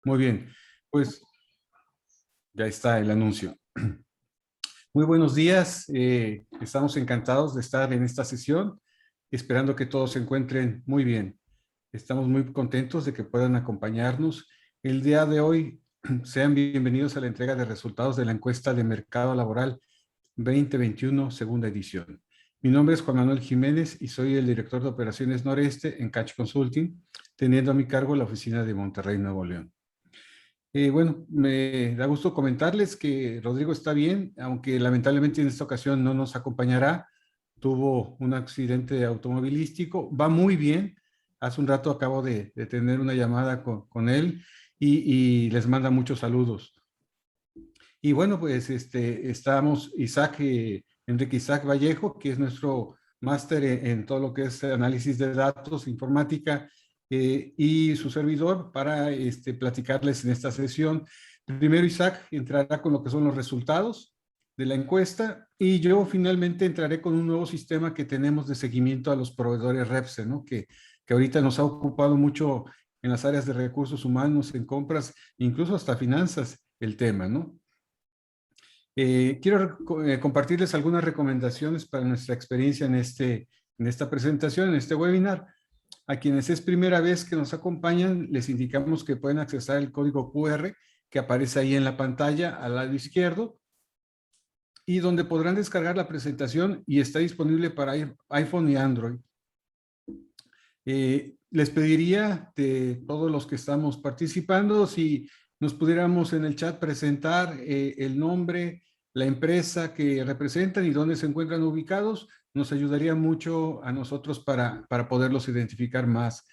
Muy bien, pues ya está el anuncio. Muy buenos días, estamos encantados de estar en esta sesión, esperando que todos se encuentren muy bien. Estamos muy contentos de que puedan acompañarnos. El día de hoy, sean bienvenidos a la entrega de resultados de la encuesta de mercado laboral 2021, segunda edición. Mi nombre es Juan Manuel Jiménez y soy el director de operaciones noreste en Catch Consulting, teniendo a mi cargo la oficina de Monterrey, Nuevo León. Bueno, me da gusto comentarles que Rodrigo está bien, aunque lamentablemente en esta ocasión no nos acompañará. Tuvo un accidente automovilístico, va muy bien. Hace un rato acabo de tener una llamada con él y les manda muchos saludos. Y bueno, pues estamos Enrique Isaac Vallejo, que es nuestro máster en todo lo que es análisis de datos, informática, y su servidor para platicarles en esta sesión. Primero Isaac entrará con lo que son los resultados de la encuesta y yo finalmente entraré con un nuevo sistema que tenemos de seguimiento a los proveedores REPSE, ¿no? Que ahorita nos ha ocupado mucho en las áreas de recursos humanos, en compras, incluso hasta finanzas, el tema, ¿no? Quiero compartirles algunas recomendaciones para nuestra experiencia en esta presentación, en este webinar. A quienes es primera vez que nos acompañan, les indicamos que pueden accesar el código QR que aparece ahí en la pantalla al lado izquierdo y donde podrán descargar la presentación y está disponible para iPhone y Android. Les pediría de todos los que estamos participando si nos pudiéramos en el chat presentar el nombre, la empresa que representan y dónde se encuentran ubicados, nos ayudaría mucho a nosotros para poderlos identificar más.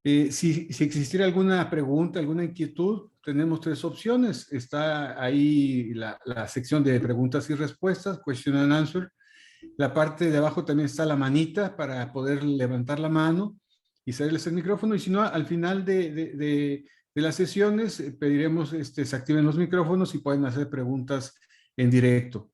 Si existiera alguna pregunta, alguna inquietud, tenemos tres opciones. Está ahí la sección de preguntas y respuestas, question and answer. La parte de abajo también está la manita para poder levantar la mano y salirles el micrófono. Y si no, al final de las sesiones pediremos se activen los micrófonos y pueden hacer preguntas en directo.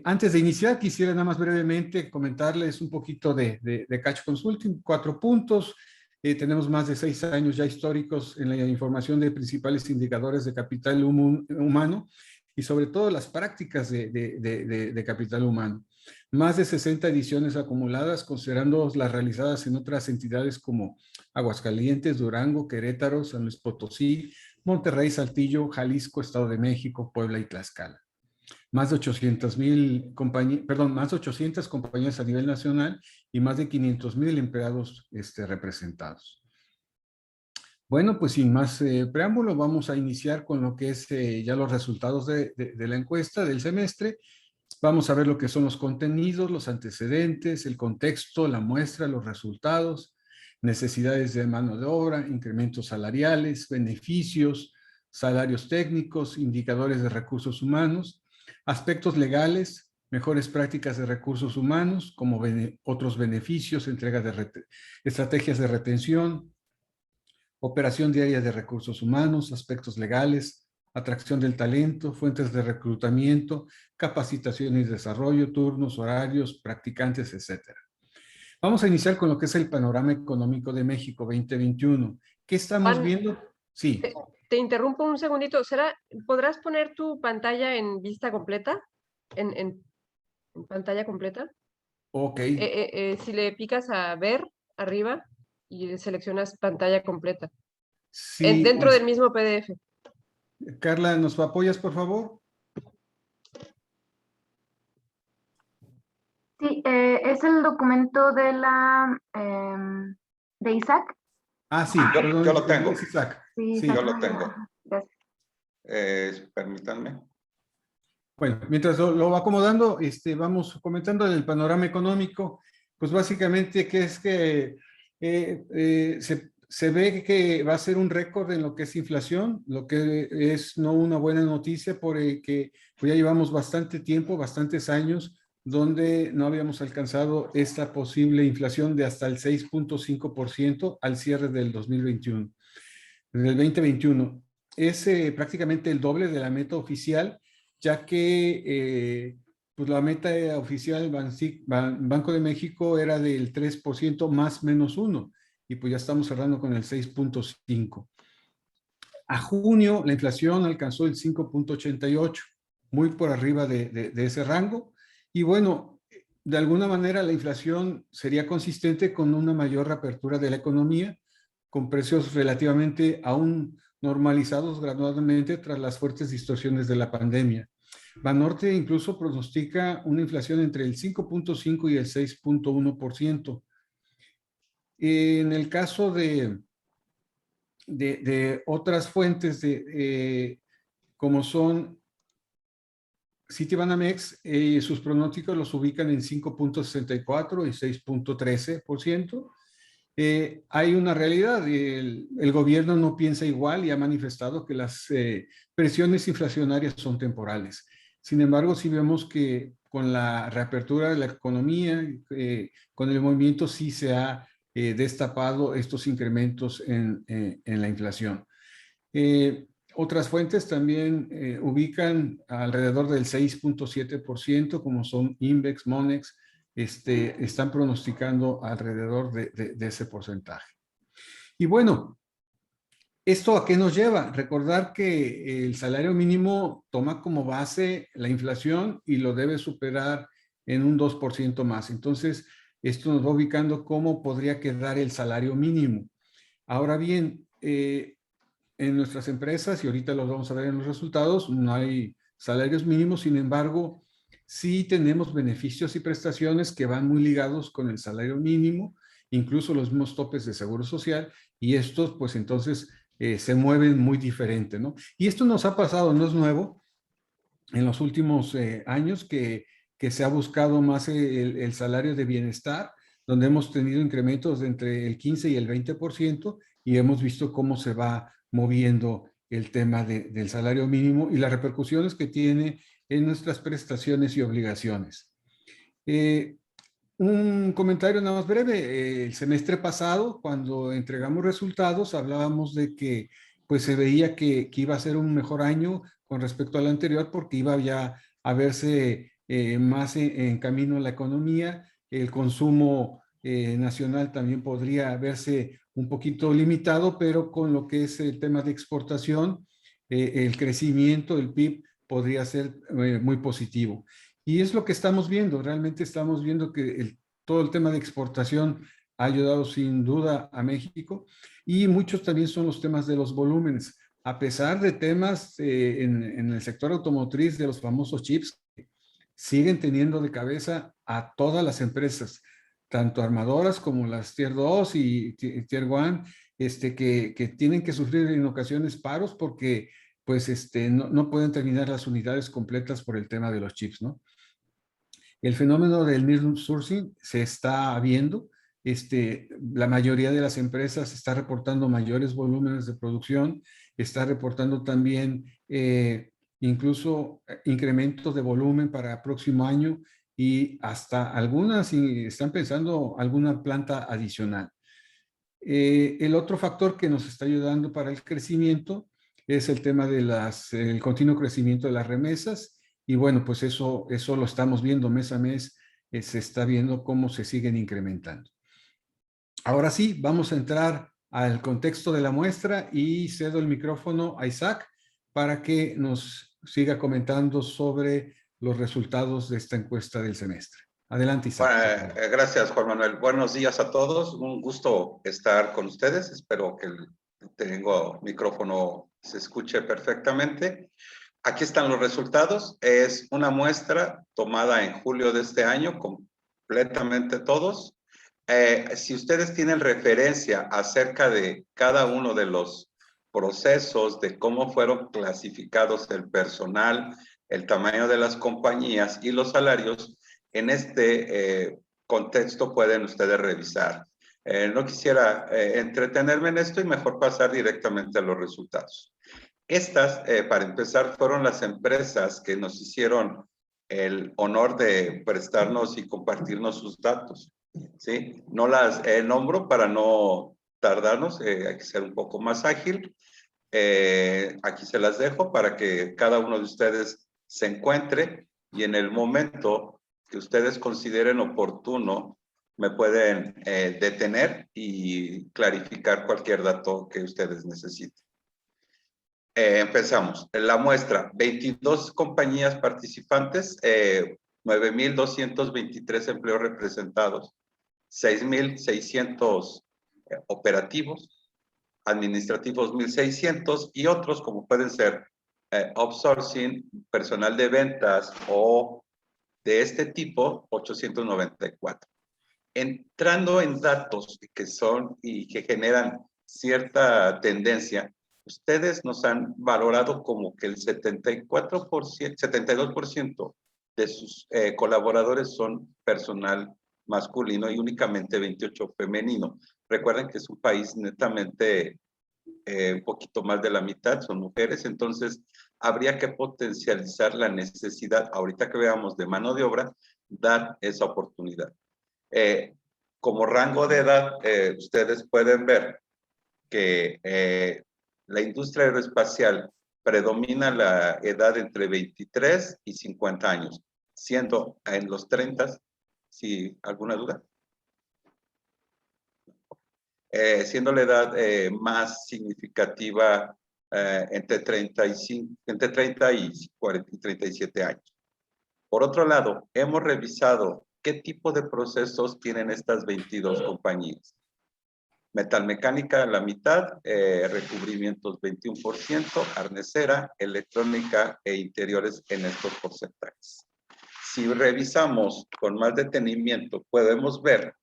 Antes de iniciar, quisiera nada más brevemente comentarles un poquito de Catch Consulting. 4 puntos. Tenemos más de 6 años ya históricos en la información de principales indicadores de capital humano y sobre todo las prácticas de capital humano. Más de 60 ediciones acumuladas, considerando las realizadas en otras entidades como Aguascalientes, Durango, Querétaro, San Luis Potosí, Monterrey, Saltillo, Jalisco, Estado de México, Puebla y Tlaxcala. Más de 800,000 compañías, más de 800 compañías a nivel nacional y más de 500,000 empleados representados. Bueno, pues sin más preámbulo, vamos a iniciar con lo que es ya los resultados de la encuesta del semestre. Vamos a ver lo que son los contenidos, los antecedentes, el contexto, la muestra, los resultados, necesidades de mano de obra, incrementos salariales, beneficios, salarios técnicos, indicadores de recursos humanos, aspectos legales, mejores prácticas de recursos humanos, como otros beneficios, entrega de estrategias de retención, operación diaria de recursos humanos, aspectos legales, atracción del talento, fuentes de reclutamiento, capacitación y desarrollo, turnos, horarios, practicantes, etc. Vamos a iniciar con lo que es el panorama económico de México 2021. ¿Qué estamos Juan, viendo? Sí. te interrumpo un segundito. ¿Podrás poner tu pantalla en vista completa? ¿En pantalla completa? Ok. Si le picas a ver arriba y seleccionas pantalla completa. Sí. Dentro del mismo PDF. Carla, ¿nos apoyas, por favor? Sí, es el documento de de Isaac. Ah, sí, perdón, yo lo tengo. Es Isaac. Sí, Sí. Isaac. Yo lo tengo. Gracias. Permítanme. Bueno, mientras lo va acomodando, vamos comentando el panorama económico. Pues básicamente que es que se ve que va a ser un récord en lo que es inflación, lo que es no una buena noticia porque pues ya llevamos bastante tiempo, bastantes años, donde no habíamos alcanzado esta posible inflación de hasta el 6.5% al cierre del 2021. En el 2021 es prácticamente el doble de la meta oficial, ya que pues la meta oficial Banco de México era del 3% más menos 1. y pues ya estamos cerrando con el 6.5. A junio la inflación alcanzó el 5.88, muy por arriba de ese rango. Y bueno, de alguna manera la inflación sería consistente con una mayor reapertura de la economía, con precios relativamente aún normalizados gradualmente tras las fuertes distorsiones de la pandemia. Banorte incluso pronostica una inflación entre el 5.5 y el 6.1%. En el caso de otras fuentes como son Citibanamex, sus pronósticos los ubican en 5.64 y 6.13%. Hay una realidad, el gobierno no piensa igual y ha manifestado que las presiones inflacionarias son temporales. Sin embargo, sí vemos que con la reapertura de la economía, con el movimiento sí se ha destapado estos incrementos en la inflación. Otras fuentes también ubican alrededor del 6.7%, como son Invex, Monex, están pronosticando alrededor de ese porcentaje. Y bueno, ¿esto a qué nos lleva? Recordar que el salario mínimo toma como base la inflación y lo debe superar en un 2% más. Entonces, esto nos va ubicando cómo podría quedar el salario mínimo. Ahora bien, en nuestras empresas, y ahorita los vamos a ver en los resultados, no hay salarios mínimos, sin embargo, sí tenemos beneficios y prestaciones que van muy ligados con el salario mínimo, incluso los mismos topes de seguro social, y estos pues entonces se mueven muy diferente, ¿no? Y esto nos ha pasado, no es nuevo, en los últimos años que se ha buscado más el salario de bienestar, donde hemos tenido incrementos de entre el 15 y el 20%, y hemos visto cómo se va moviendo el tema del salario mínimo y las repercusiones que tiene en nuestras prestaciones y obligaciones. Un comentario nada más breve. El semestre pasado, cuando entregamos resultados, hablábamos de que pues se veía que iba a ser un mejor año con respecto al anterior porque iba ya a verse más en camino la economía, el consumo nacional también podría verse un poquito limitado, pero con lo que es el tema de exportación, el crecimiento del PIB podría ser muy positivo. Y es lo que estamos viendo, realmente estamos viendo que todo el tema de exportación ha ayudado sin duda a México y muchos también son los temas de los volúmenes. A pesar de temas en el sector automotriz de los famosos chips, siguen teniendo de cabeza a todas las empresas, tanto armadoras como las Tier 2 y Tier 1, que tienen que sufrir en ocasiones paros porque pues no pueden terminar las unidades completas por el tema de los chips, ¿no? El fenómeno del nearshoring se está viendo. La mayoría de las empresas está reportando mayores volúmenes de producción, está reportando también incluso incrementos de volumen para el próximo año y hasta algunas están pensando alguna planta adicional. El otro factor que nos está ayudando para el crecimiento es el tema de el continuo crecimiento de las remesas. Y bueno, pues eso lo estamos viendo mes a mes, se está viendo cómo se siguen incrementando. Ahora sí, vamos a entrar al contexto de la muestra y cedo el micrófono a Isaac para que nos siga comentando sobre los resultados de esta encuesta del semestre. Adelante, Isaac. Bueno, gracias, Juan Manuel. Buenos días a todos. Un gusto estar con ustedes. Espero que el micrófono se escuche perfectamente. Aquí están los resultados. Es una muestra tomada en julio de este año, completamente todos. Si ustedes tienen referencia acerca de cada uno de los procesos, de cómo fueron clasificados el personal, el tamaño de las compañías y los salarios, en este contexto pueden ustedes revisar. No quisiera entretenerme en esto y mejor pasar directamente a los resultados. Estas, para empezar, fueron las empresas que nos hicieron el honor de prestarnos y compartirnos sus datos, ¿sí? No las nombro para no tardarnos, hay que ser un poco más ágil. Aquí se las dejo para que cada uno de ustedes se encuentre y en el momento que ustedes consideren oportuno me pueden detener y clarificar cualquier dato que ustedes necesiten. Empezamos. La muestra, 22 compañías participantes, 9,223 empleos representados, 6,600 operativos, administrativos 1,600 y otros como pueden ser outsourcing, personal de ventas o de este tipo, 894. Entrando en datos que son y que generan cierta tendencia, ustedes nos han valorado como que el 74%, 72% de sus colaboradores son personal masculino y únicamente 28 femenino. Recuerden que es un país netamente un poquito más de la mitad son mujeres, entonces habría que potencializar la necesidad, ahorita que veamos de mano de obra, dar esa oportunidad. Como rango de edad, ustedes pueden ver que la industria aeroespacial predomina la edad entre 23 y 50 años, siendo en los 30, si alguna duda, siendo la edad más significativa entre 30 y 37 años. Por otro lado, hemos revisado qué tipo de procesos tienen estas 22 compañías. Metalmecánica la mitad, recubrimientos 21%, arnesera, electrónica e interiores en estos porcentajes. Si revisamos con más detenimiento, podemos ver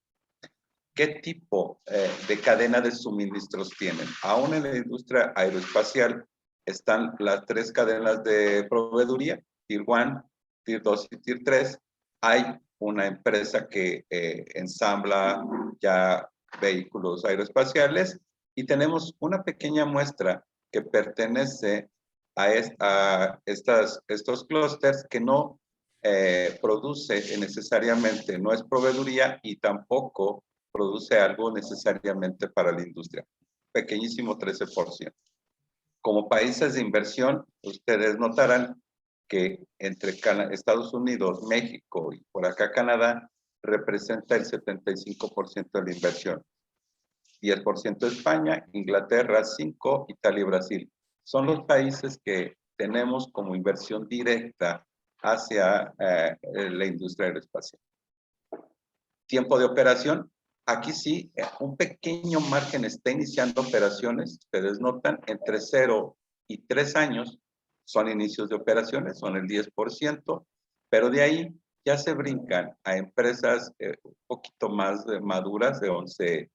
qué tipo de cadena de suministros tienen. Aún en la industria aeroespacial están las 3 cadenas de proveeduría, Tier 1, Tier 2 y Tier 3. Hay una empresa que ensambla ya vehículos aeroespaciales y tenemos una pequeña muestra que pertenece a estos clústeres que no produce necesariamente, no es proveeduría y tampoco produce algo necesariamente para la industria. Pequeñísimo 13%. Como países de inversión, ustedes notarán que entre Estados Unidos, México y por acá Canadá, representa el 75% de la inversión. 10% España, Inglaterra 5%, Italia y Brasil. Son los países que tenemos como inversión directa hacia la industria aeroespacial. Tiempo de operación. Aquí sí, un pequeño margen está iniciando operaciones. Ustedes notan, entre 0 y 3 años son inicios de operaciones, son el 10%, pero de ahí ya se brincan a empresas un poquito más maduras, de 11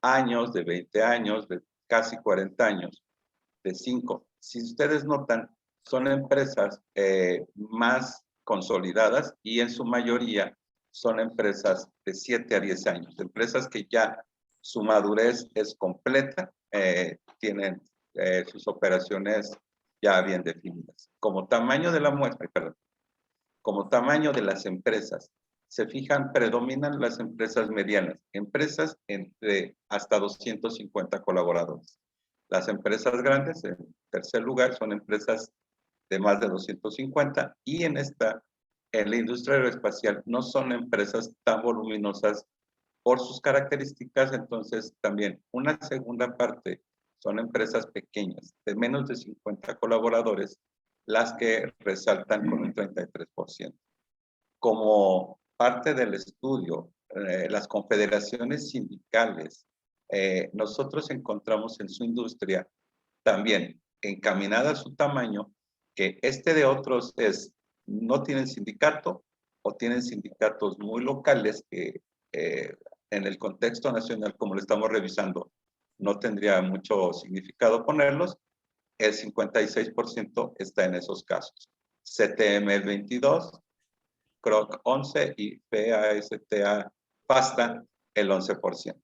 años, de 20 años, de casi 40 años, de 5. Si ustedes notan, son empresas más consolidadas y en su mayoría son empresas de 7 a 10 años, empresas que ya su madurez es completa, tienen sus operaciones ya bien definidas. Como tamaño de la muestra, perdón, como tamaño de las empresas, se fijan, predominan las empresas medianas, empresas entre hasta 250 colaboradores. Las empresas grandes, en tercer lugar, son empresas de más de 250 y en la industria aeroespacial no son empresas tan voluminosas por sus características, entonces también una segunda parte son empresas pequeñas, de menos de 50 colaboradores, las que resaltan con un 33%. Como parte del estudio, las confederaciones sindicales, nosotros encontramos en su industria también encaminada a su tamaño, que de otros no tienen sindicato o tienen sindicatos muy locales que en el contexto nacional, como lo estamos revisando, no tendría mucho significado ponerlos. El 56% está en esos casos. CTM el 22%, CROC 11% y PASTA FASTA el 11%.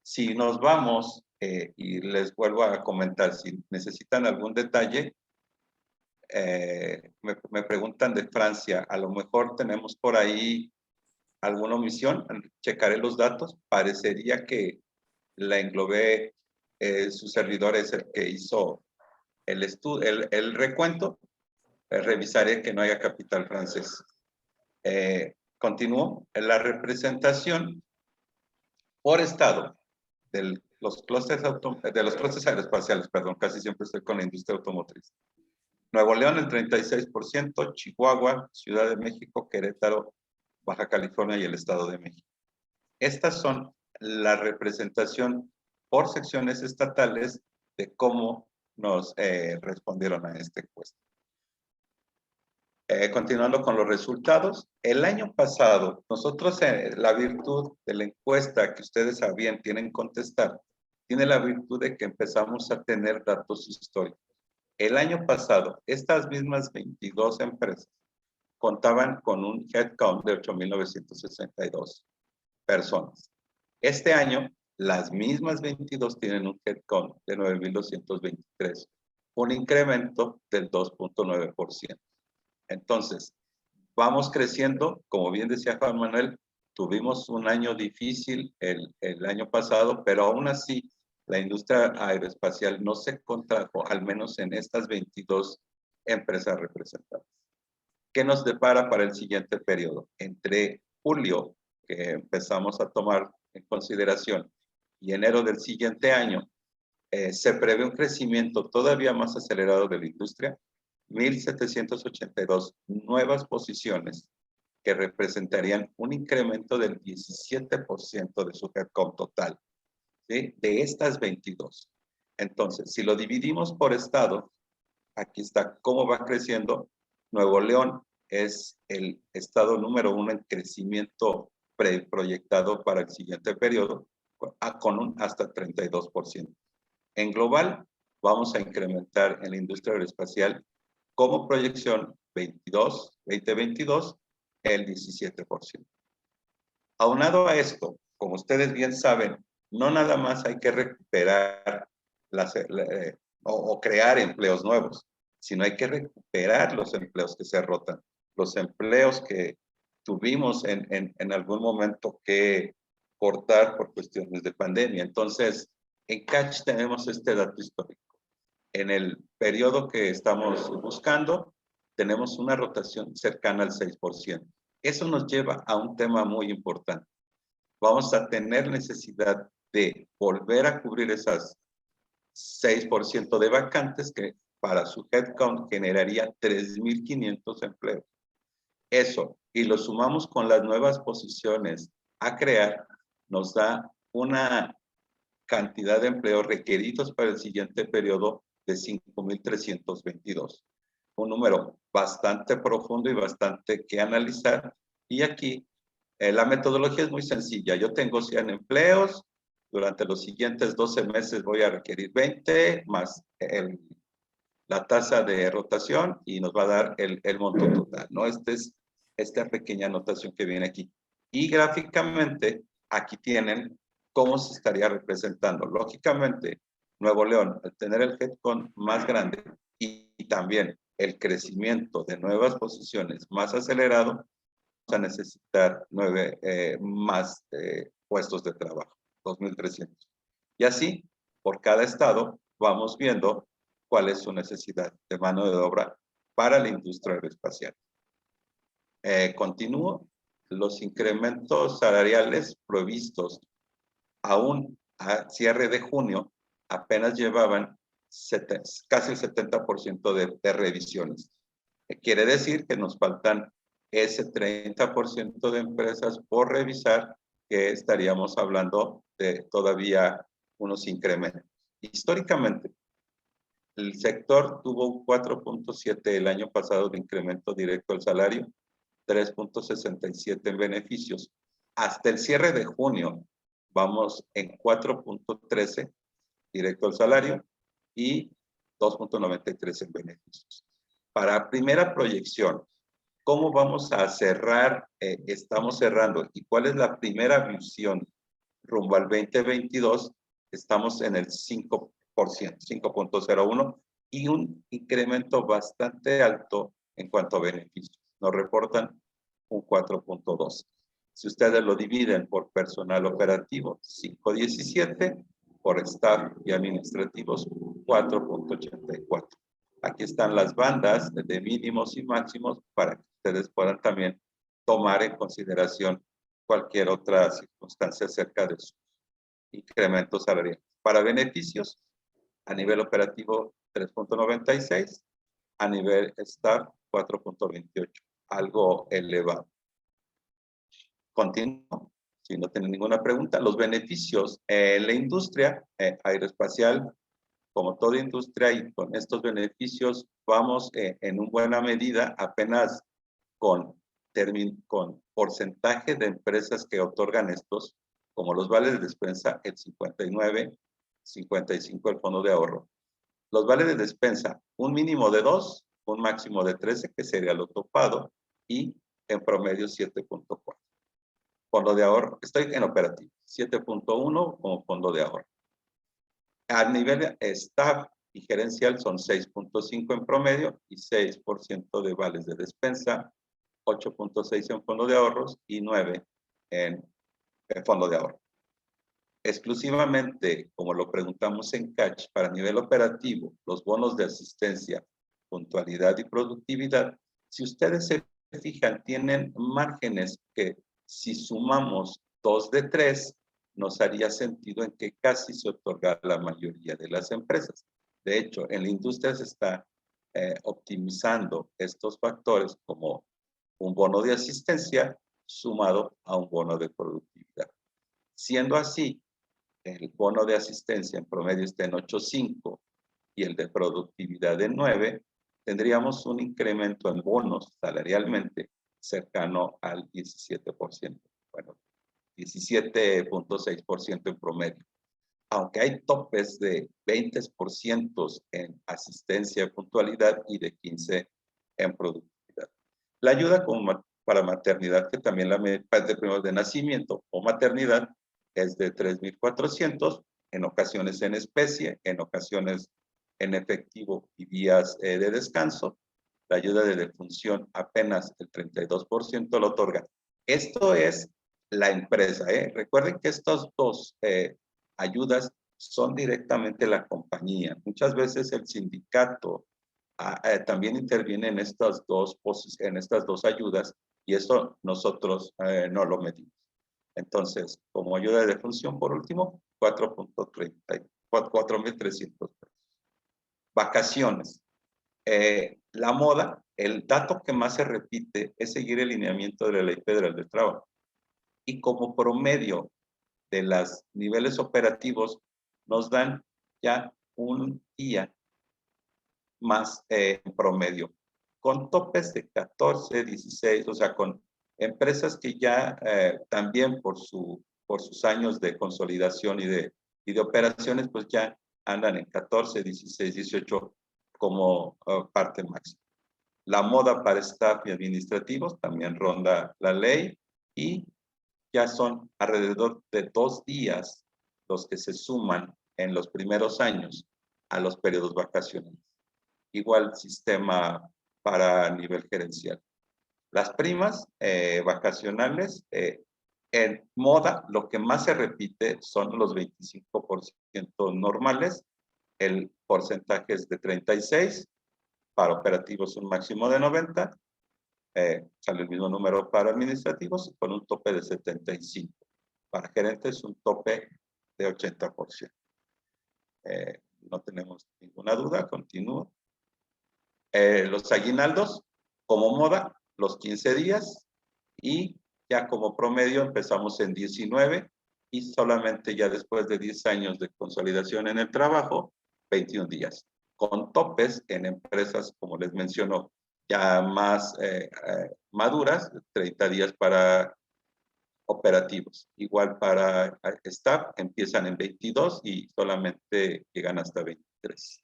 Si nos vamos, y les vuelvo a comentar, si necesitan algún detalle, me preguntan de Francia, a lo mejor tenemos por ahí alguna omisión, checaré los datos, parecería que la englobé, su servidor es el que hizo el recuento, revisaré que no haya capital francés. Continúo. La representación Por estado, de los clústeres aeroespaciales, perdón, casi siempre estoy con la industria automotriz. Nuevo León, el 36%, Chihuahua, Ciudad de México, Querétaro, Baja California y el Estado de México. Estas son la representación por secciones estatales de cómo nos respondieron a esta encuesta. Continuando con los resultados, el año pasado, nosotros la virtud de la encuesta que ustedes sabían, tienen contestar, tiene la virtud de que empezamos a tener datos históricos. El año pasado, estas mismas 22 empresas contaban con un headcount de 8,962 personas. Este año, las mismas 22 tienen un headcount de 9,223, un incremento del 2.9%. Entonces, vamos creciendo, como bien decía Juan Manuel, tuvimos un año difícil el año pasado, pero aún así la industria aeroespacial no se contrajo, al menos en estas 22 empresas representadas. ¿Qué nos depara para el siguiente periodo? Entre julio, que empezamos a tomar en consideración, y enero del siguiente año, se prevé un crecimiento todavía más acelerado de la industria, 1,782 nuevas posiciones que representarían un incremento del 17% de su headcount total, ¿sí? De estas 22. Entonces, si lo dividimos por estado, aquí está cómo va creciendo. Nuevo León es el estado número 1 en crecimiento proyectado para el siguiente periodo, con un hasta 32%. En global, vamos a incrementar en la industria aeroespacial como proyección 2022, el 17%. Aunado a esto, como ustedes bien saben, no nada más hay que recuperar o crear empleos nuevos, sino hay que recuperar los empleos que se rotan, los empleos que tuvimos en algún momento que cortar por cuestiones de pandemia. Entonces, en Catch tenemos este dato histórico. En el periodo que estamos buscando, tenemos una rotación cercana al 6%. Eso nos lleva a un tema muy importante. Vamos a tener necesidad de volver a cubrir esas 6% de vacantes que para su headcount generaría 3,500 empleos. Eso, y lo sumamos con las nuevas posiciones a crear, nos da una cantidad de empleos requeridos para el siguiente periodo de 5,322. Un número bastante profundo y bastante que analizar. Y aquí la metodología es muy sencilla. Yo tengo 100 empleos. Durante los siguientes 12 meses voy a requerir 20 más la tasa de rotación y nos va a dar el monto total, ¿no? Esta pequeña anotación que viene aquí. Y gráficamente, aquí tienen cómo se estaría representando. Lógicamente, Nuevo León, al tener el headcount más grande y también el crecimiento de nuevas posiciones más acelerado, vamos a necesitar más puestos de trabajo, 2,300. Y así, por cada estado, vamos viendo cuál es su necesidad de mano de obra para la industria aeroespacial. Continúo. Los incrementos salariales previstos aún a cierre de junio apenas llevaban casi el 70% de revisiones. Quiere decir que nos faltan ese 30% de empresas por revisar, que estaríamos hablando de todavía unos incrementos. Históricamente, el sector tuvo un 4.7 el año pasado de incremento directo al salario, 3.67 en beneficios. Hasta el cierre de junio vamos en 4.13 directo al salario y 2.93 en beneficios. Para primera proyección, ¿cómo vamos a cerrar? Estamos cerrando. ¿Y cuál es la primera visión rumbo al 2022? Estamos en el 5%, 5.01 y un incremento bastante alto en cuanto a beneficios. Nos reportan un 4.2. Si ustedes lo dividen por personal operativo, 5.17, por staff y administrativos, 4.84. Aquí están las bandas de mínimos y máximos para que ustedes puedan también tomar en consideración cualquier otra circunstancia acerca de incremento salarial. Para beneficios, a nivel operativo 3.96, a nivel staff 4.28, algo elevado. Continúo, si no tienen ninguna pregunta. Los beneficios en la industria aeroespacial, como toda industria, y con estos beneficios vamos en una buena medida apenas con porcentaje de empresas que otorgan estos, como los vales de despensa, el 59, 55 el fondo de ahorro. Los vales de despensa, un mínimo de 2, un máximo de 13, que sería lo topado, y en promedio 7.4. Fondo de ahorro, estoy en operativo, 7.1 como fondo de ahorro. A nivel staff y gerencial son 6.5 en promedio y 6% de vales de despensa, 8.6 en fondo de ahorros y 9 en fondo de ahorro. Exclusivamente, como lo preguntamos en Catch, para nivel operativo, los bonos de asistencia, puntualidad y productividad, si ustedes se fijan, tienen márgenes que si sumamos 2 de 3, nos haría sentido en que casi se otorga la mayoría de las empresas. De hecho, en la industria se está optimizando estos factores como un bono de asistencia sumado a un bono de productividad. Siendo así, el bono de asistencia en promedio está en 8.5 y el de productividad en 9, tendríamos un incremento en bonos salarialmente cercano al 17%. Bueno, 17.6% en promedio. Aunque hay topes de 20% en asistencia y puntualidad y de 15% en productividad. La ayuda para maternidad, que también la parte de nacimiento o maternidad, es de 3.400, en ocasiones en especie, en ocasiones en efectivo y días de descanso. La ayuda de defunción apenas el 32% lo otorga. Esto es la empresa. Recuerden que estas dos ayudas son directamente la compañía. Muchas veces el sindicato también interviene en estas dos ayudas y eso nosotros no lo medimos. Entonces, como ayuda de defunción, por último, 4.300 pesos. Vacaciones. La moda, el dato que más se repite es seguir el lineamiento de la Ley Federal del Trabajo. Y como promedio de los niveles operativos, nos dan ya un día más en promedio, con topes de 14, 16, o sea, con empresas que ya también por sus años de consolidación y de operaciones, pues ya andan en 14, 16, 18 como parte máxima. La moda para staff y administrativos también ronda la ley y ya son alrededor de 2 días los que se suman en los primeros años a los periodos vacacionales. Igual sistema para nivel gerencial. Las primas vacacionales, en moda, lo que más se repite son los 25% normales, el porcentaje es de 36, para operativos un máximo de 90, sale el mismo número para administrativos con un tope de 75. Para gerentes un tope de 80%. No tenemos ninguna duda, continúo. Los aguinaldos, como moda, los 15 días y ya como promedio empezamos en 19 y solamente ya después de 10 años de consolidación en el trabajo, 21 días. Con topes en empresas, como les menciono, ya más maduras, 30 días para operativos. Igual para staff, empiezan en 22 y solamente llegan hasta 23.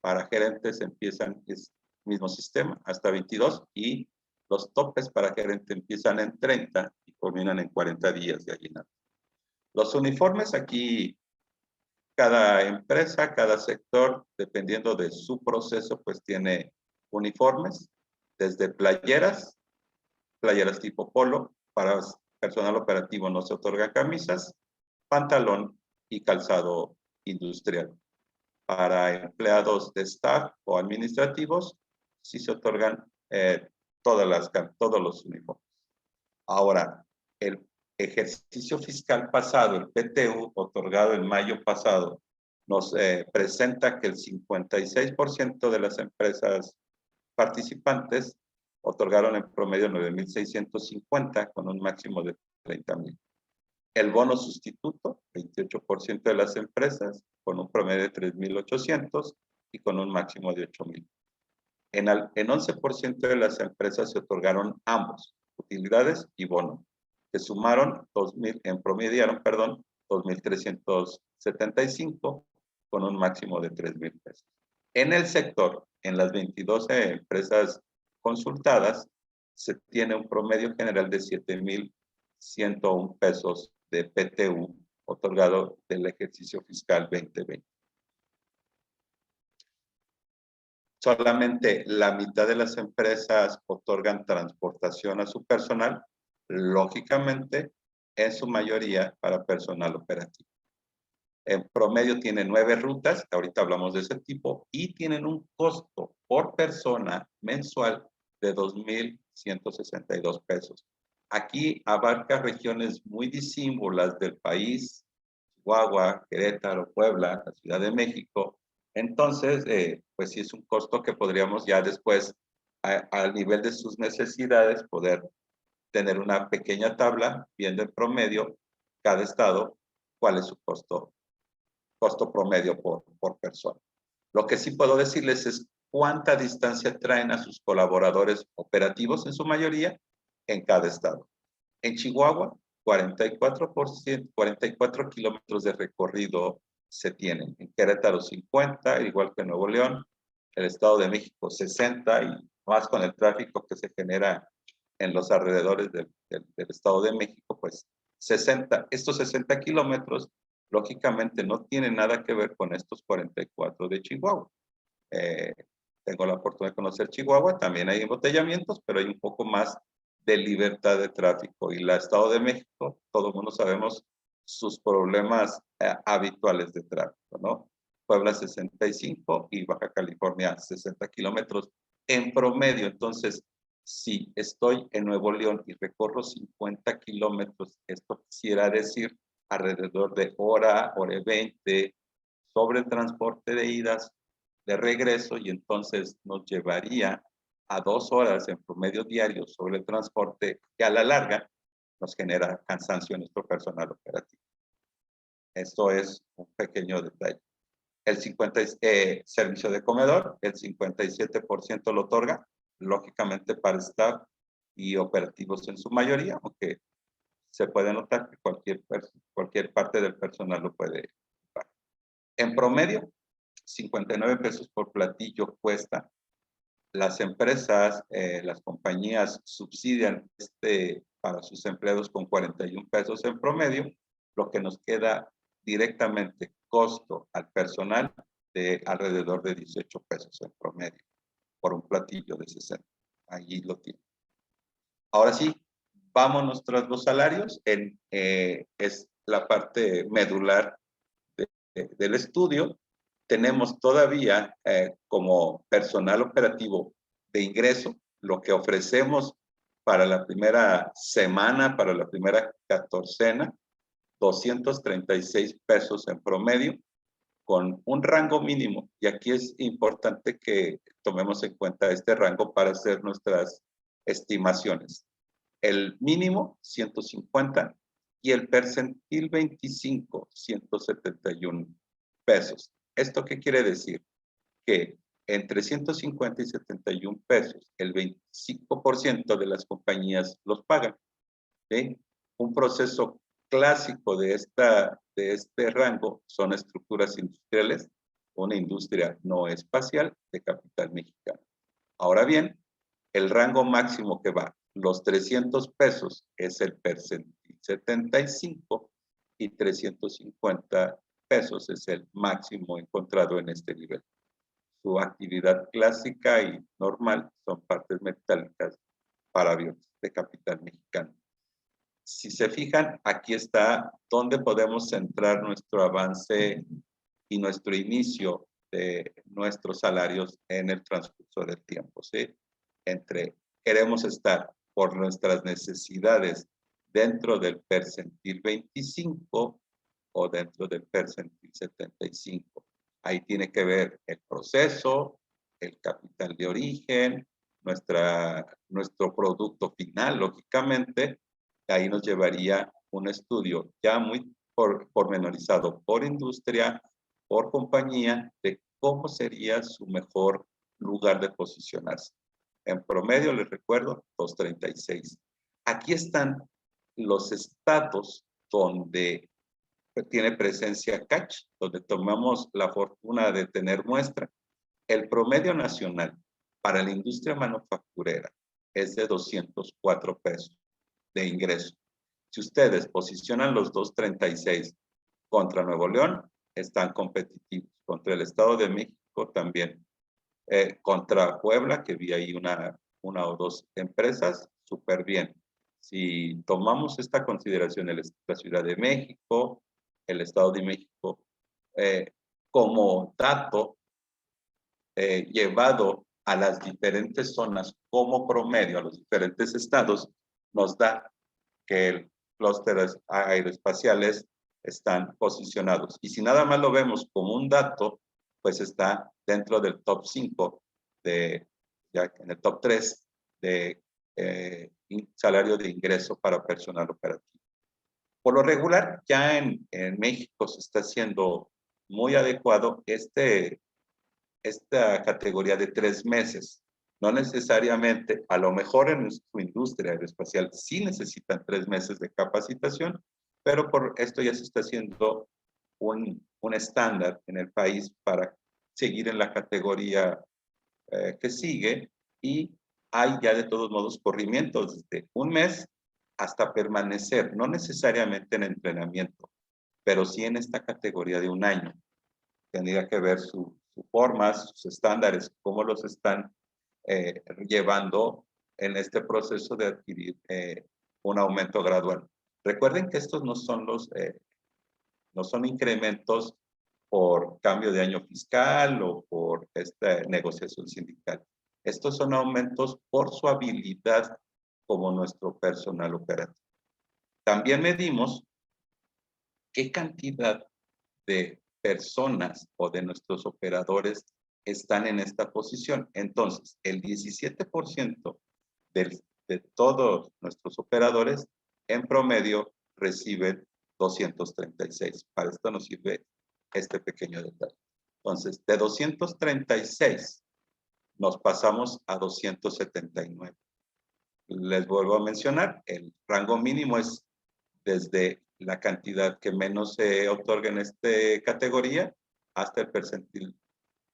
Para gerentes empiezan, es mismo sistema, hasta 22 y los topes para gerente empiezan en 30 y culminan en 40 días de aguinaldo. Los uniformes aquí, cada empresa, cada sector, dependiendo de su proceso, pues tiene uniformes, desde playeras tipo polo, para personal operativo no se otorga camisas, pantalón y calzado industrial. Para empleados de staff o administrativos, sí se otorgan todos los uniformes. Ahora, el ejercicio fiscal pasado, el PTU, otorgado en mayo pasado, nos presenta que el 56% de las empresas participantes otorgaron en promedio 9,650 con un máximo de 30,000. El bono sustituto, 28% de las empresas, con un promedio de 3,800 y con un máximo de 8,000. En 11% de las empresas se otorgaron ambos, utilidades y bono, que sumaron 2,000, en promediaron, perdón, 2,375 con un máximo de 3,000 pesos. En el sector, en las 22 empresas consultadas, se tiene un promedio general de 7,101 pesos de PTU otorgado del ejercicio fiscal 2020. Solamente la mitad de las empresas otorgan transportación a su personal, lógicamente, en su mayoría para personal operativo. En promedio tiene 9 rutas, ahorita hablamos de ese tipo, y tienen un costo por persona mensual de 2,162 pesos. Aquí abarca regiones muy disímbolas del país, Chihuahua, Querétaro, Puebla, la Ciudad de México. Entonces, pues sí es un costo que podríamos ya después, al nivel de sus necesidades, poder tener una pequeña tabla viendo en promedio cada estado cuál es su costo promedio por persona. Lo que sí puedo decirles es cuánta distancia traen a sus colaboradores operativos en su mayoría en cada estado. En Chihuahua, 44 kilómetros de recorrido se tienen. En Querétaro, 50, igual que en Nuevo León. El Estado de México, 60, y más con el tráfico que se genera en los alrededores del Estado de México, pues 60. Estos 60 kilómetros, lógicamente, no tienen nada que ver con estos 44 de Chihuahua. Tengo la oportunidad de conocer Chihuahua, también hay embotellamientos, pero hay un poco más de libertad de tráfico. Y el Estado de México, todo el mundo sabemos sus problemas habituales de tráfico, ¿no? Puebla 65 y Baja California 60 kilómetros en promedio. Entonces, si estoy en Nuevo León y recorro 50 kilómetros, esto quisiera decir alrededor de hora y 20 sobre el transporte de idas, de regreso, y entonces nos llevaría a 2 horas en promedio diario sobre el transporte, que a la larga nos genera cansancio en nuestro personal operativo. Esto es un pequeño detalle. El servicio de comedor, el 57% lo otorga, lógicamente para staff y operativos en su mayoría, aunque se puede notar que cualquier parte del personal lo puede pagar. En promedio, 59 pesos por platillo cuesta. Las empresas, las compañías subsidian para sus empleados con 41 pesos en promedio, lo que nos queda directamente costo al personal de alrededor de 18 pesos en promedio por un platillo de 60. Allí lo tiene. Ahora sí, vámonos tras los salarios. Es la parte medular del estudio. Tenemos todavía como personal operativo de ingreso lo que ofrecemos para la primera semana, para la primera catorcena, 236 pesos en promedio, con un rango mínimo. Y aquí es importante que tomemos en cuenta este rango para hacer nuestras estimaciones. El mínimo, 150, y el percentil 25, 171 pesos. ¿Esto qué quiere decir? Que entre 150 y 71 pesos, el 25% de las compañías los pagan. ¿Sí? Un proceso clásico de este rango son estructuras industriales, una industria no espacial de capital mexicano. Ahora bien, el rango máximo que va, los 300 pesos, es el percentil 75 y 350 pesos es el máximo encontrado en este nivel. Su actividad clásica y normal son partes metálicas para aviones de capital mexicano. Si se fijan, aquí está donde podemos centrar nuestro avance y nuestro inicio de nuestros salarios en el transcurso del tiempo, ¿sí? Queremos estar por nuestras necesidades dentro del percentil 25 o dentro del percentil 75. Ahí tiene que ver el proceso, el capital de origen, nuestro producto final, lógicamente. Ahí nos llevaría un estudio ya muy pormenorizado por industria, por compañía, de cómo sería su mejor lugar de posicionarse. En promedio, les recuerdo, 236. Aquí están los estados donde tiene presencia CACH, donde tomamos la fortuna de tener muestra. El promedio nacional para la industria manufacturera es de 204 pesos de ingreso. Si ustedes posicionan los 236 contra Nuevo León, están competitivos. Contra el Estado de México también. Contra Puebla, que vi ahí una o dos empresas, súper bien. Si tomamos esta consideración, la Ciudad de México, el Estado de México, como dato llevado a las diferentes zonas como promedio, a los diferentes estados, nos da que el clústeres aeroespaciales están posicionados. Y si nada más lo vemos como un dato, pues está dentro del top 5, ya en el top 3 de salario de ingreso para personal operativo. Por lo regular, ya en México se está haciendo muy adecuado esta categoría de 3 meses. No necesariamente, a lo mejor en su industria aeroespacial sí necesitan 3 meses de capacitación, pero por esto ya se está haciendo un estándar en el país para seguir en la categoría que sigue, y hay ya de todos modos corrimientos desde 1 mes hasta permanecer, no necesariamente en entrenamiento, pero sí en esta categoría de 1 año. Tendría que ver su forma, sus estándares, cómo los están llevando en este proceso de adquirir un aumento gradual. Recuerden que estos no son incrementos por cambio de año fiscal o por esta negociación sindical. Estos son aumentos por su habilidad como nuestro personal operativo. También medimos qué cantidad de personas o de nuestros operadores están en esta posición. Entonces, el 17% de todos nuestros operadores en promedio reciben 236. Para esto nos sirve este pequeño detalle. Entonces, de 236 nos pasamos a 279. Les vuelvo a mencionar, el rango mínimo es desde la cantidad que menos se otorga en esta categoría hasta el percentil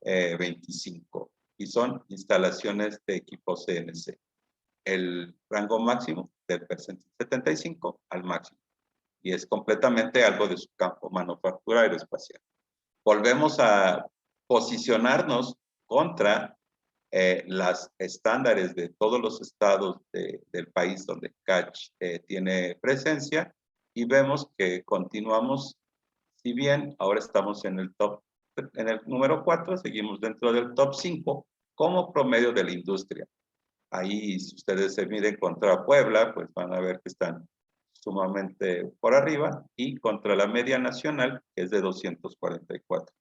25. Y son instalaciones de equipos CNC. El rango máximo del percentil 75 al máximo. Y es completamente algo de su campo, manufactura aeroespacial. Volvemos a posicionarnos contra las estándares de todos los estados del país donde CACH tiene presencia, y vemos que continuamos, si bien ahora estamos en el número 4, seguimos dentro del top 5 como promedio de la industria. Ahí, si ustedes se miden contra Puebla, pues van a ver que están sumamente por arriba, y contra la media nacional, que es de 244.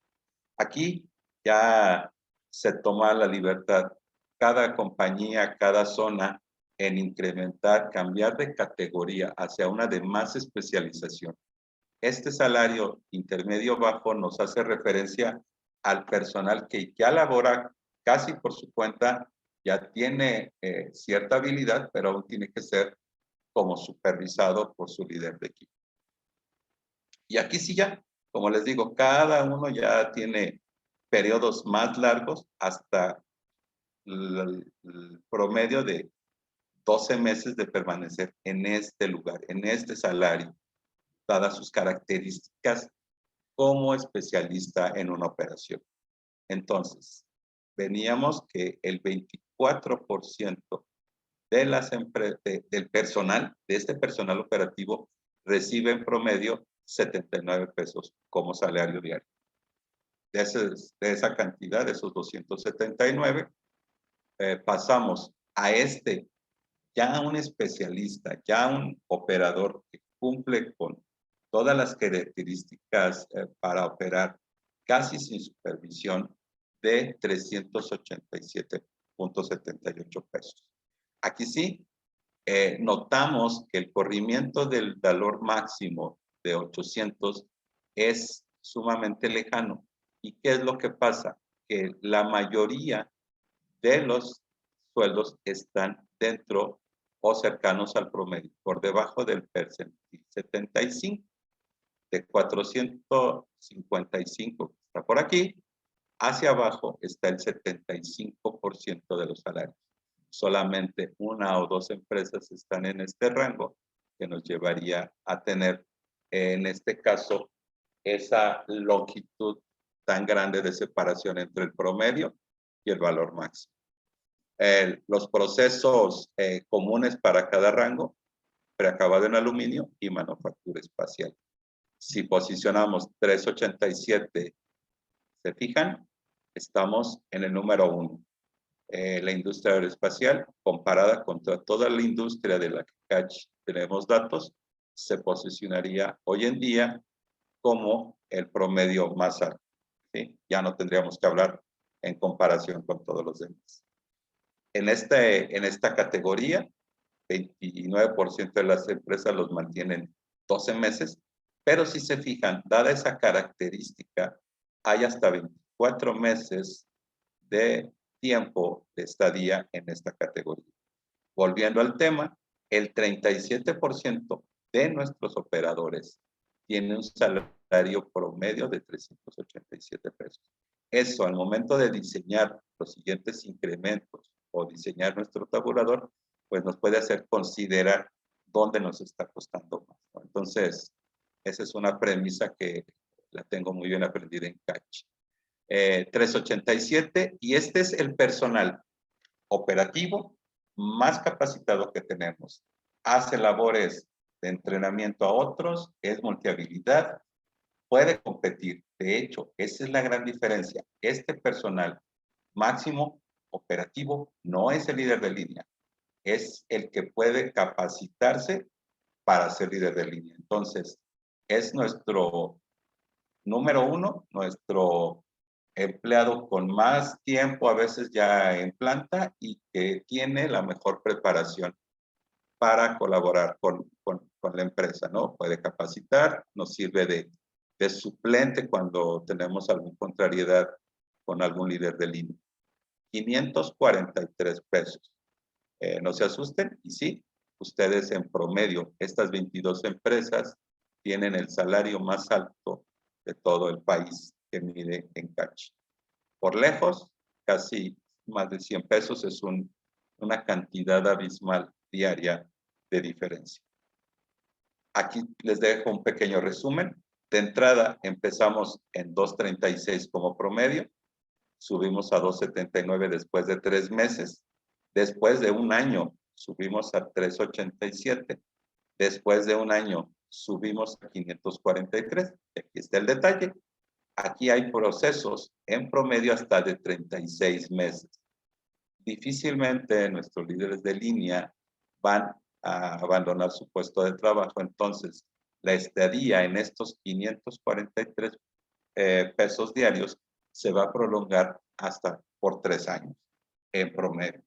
Aquí ya se toma la libertad, cada compañía, cada zona, en incrementar, cambiar de categoría hacia una de más especialización. Este salario intermedio bajo nos hace referencia al personal que ya labora casi por su cuenta, ya tiene cierta habilidad, pero aún tiene que ser como supervisado por su líder de equipo. Y aquí sí ya, como les digo, cada uno ya tiene periodos más largos, hasta el promedio de 12 meses de permanecer en este lugar, en este salario, dadas sus características como especialista en una operación. Entonces, veníamos que el 24% de las del personal, de este personal operativo, recibe en promedio 79 pesos como salario diario. De esa cantidad, de esos 279, pasamos a este ya un especialista, ya un operador que cumple con todas las características para operar casi sin supervisión, de 387.78 pesos. Aquí sí, notamos que el corrimiento del valor máximo de 800 es sumamente lejano. ¿Y qué es lo que pasa? Que la mayoría de los sueldos están dentro o cercanos al promedio, por debajo del percentil 75, de 455 que está por aquí, hacia abajo está el 75% de los salarios. Solamente una o dos empresas están en este rango, que nos llevaría a tener, en este caso, esa longitud tan grande de separación entre el promedio y el valor máximo. Los procesos comunes para cada rango: preacabado en aluminio y manufactura espacial. Si posicionamos 387, ¿se fijan? Estamos en el número 1. La industria aeroespacial, comparada contra toda la industria de la que CACH tenemos datos, se posicionaría hoy en día como el promedio más alto, ¿sí? Ya no tendríamos que hablar en comparación con todos los demás. En esta categoría, 29% de las empresas los mantienen 12 meses, pero si se fijan, dada esa característica, hay hasta 24 meses de tiempo de estadía en esta categoría. Volviendo al tema, el 37% de nuestros operadores tiene un salario promedio de 387 pesos. Eso, al momento de diseñar los siguientes incrementos o diseñar nuestro tabulador, pues nos puede hacer considerar dónde nos está costando más, ¿no? Entonces, esa es una premisa que la tengo muy bien aprendida en CACH. 387, y este es el personal operativo más capacitado que tenemos. Hace labores de entrenamiento a otros, es multihabilidad, puede competir. De hecho, esa es la gran diferencia. Este personal máximo operativo no es el líder de línea, es el que puede capacitarse para ser líder de línea. Entonces, es nuestro número 1, nuestro empleado con más tiempo a veces ya en planta y que tiene la mejor preparación para colaborar con la empresa, ¿no? Puede capacitar, nos sirve de suplente cuando tenemos alguna contrariedad con algún líder de línea. 543 pesos. No se asusten, y sí, ustedes en promedio, estas 22 empresas tienen el salario más alto de todo el país que mide en CACH. Por lejos, casi más de 100 pesos es una cantidad abismal diaria de diferencia. Aquí les dejo un pequeño resumen. De entrada, empezamos en 2.36 como promedio, subimos a 2.79 después de 3 meses. Después de un año, subimos a 3.87. Después de un año, subimos a 543. Aquí está el detalle. Aquí hay procesos en promedio hasta de 36 meses. Difícilmente nuestros líderes de línea van a abandonar su puesto de trabajo. Entonces, la estadía en estos 543 pesos diarios se va a prolongar hasta por 3 años en promedio.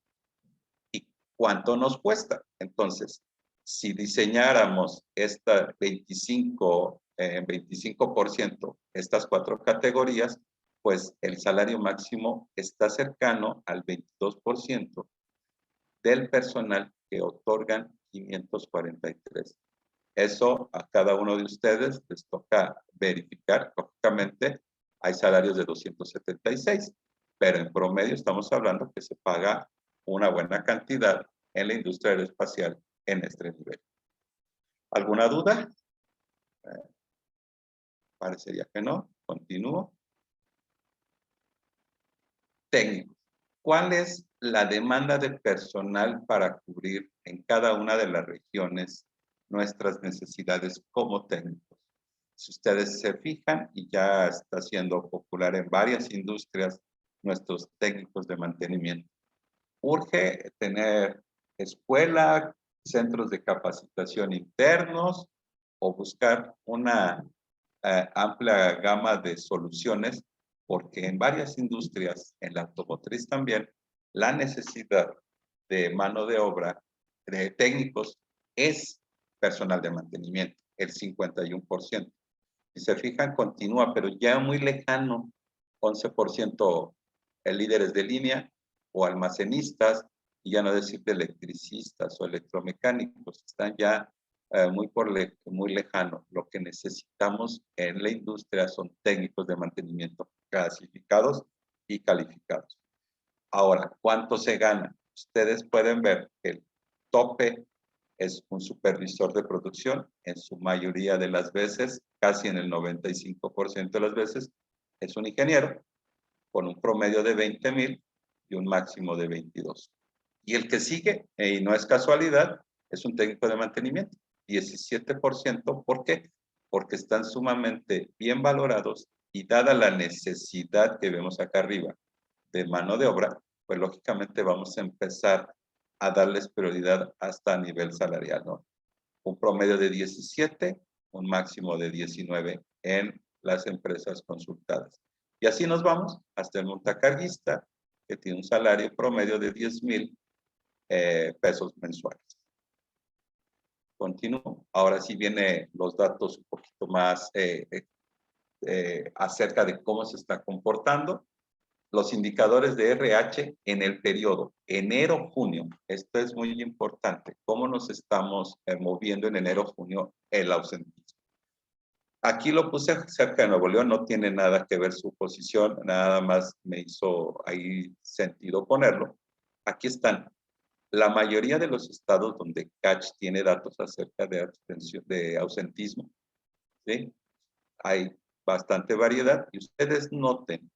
¿Y cuánto nos cuesta? Entonces, si diseñáramos esta 25%, estas 4 categorías, pues el salario máximo está cercano al 22% del personal que otorgan 543. Eso a cada uno de ustedes les toca verificar. Lógicamente, hay salarios de 276, pero en promedio estamos hablando que se paga una buena cantidad en la industria aeroespacial en este nivel. ¿Alguna duda? Parecería que no. Continúo. Técnico. ¿Cuál es la demanda de personal para cubrir en cada una de las regiones nuestras necesidades como técnicos? Si ustedes se fijan, y ya está siendo popular en varias industrias, nuestros técnicos de mantenimiento. Urge tener escuela, centros de capacitación internos o buscar una amplia gama de soluciones, porque en varias industrias, en la automotriz también, la necesidad de mano de obra, de técnicos, es personal de mantenimiento, el 51%. Si se fijan, continúa, pero ya muy lejano, 11% líderes de línea o almacenistas, y ya no decir de electricistas o electromecánicos, están ya muy lejano. Lo que necesitamos en la industria son técnicos de mantenimiento clasificados y calificados. Ahora, ¿cuánto se gana? Ustedes pueden ver que el tope es un supervisor de producción, en su mayoría de las veces, casi en el 95% de las veces, es un ingeniero con un promedio de 20,000 y un máximo de 22. Y el que sigue, y no es casualidad, es un técnico de mantenimiento, 17%. ¿Por qué? Porque están sumamente bien valorados y dada la necesidad que vemos acá arriba de mano de obra, pues lógicamente vamos a empezar a darles prioridad hasta a nivel salarial, ¿no? Un promedio de 17, un máximo de 19 en las empresas consultadas. Y así nos vamos hasta el montacarguista, que tiene un salario promedio de 10,000 pesos mensuales. Continúo. Ahora sí vienen los datos un poquito más acerca de cómo se está comportando. Los indicadores de RH en el periodo enero-junio. Esto es muy importante. ¿Cómo nos estamos moviendo en enero-junio el ausentismo? Aquí lo puse cerca de Nuevo León, no tiene nada que ver su posición, nada más me hizo ahí sentido ponerlo. Aquí están. La mayoría de los estados donde Catch tiene datos acerca de ausentismo, ¿sí? Hay bastante variedad y ustedes noten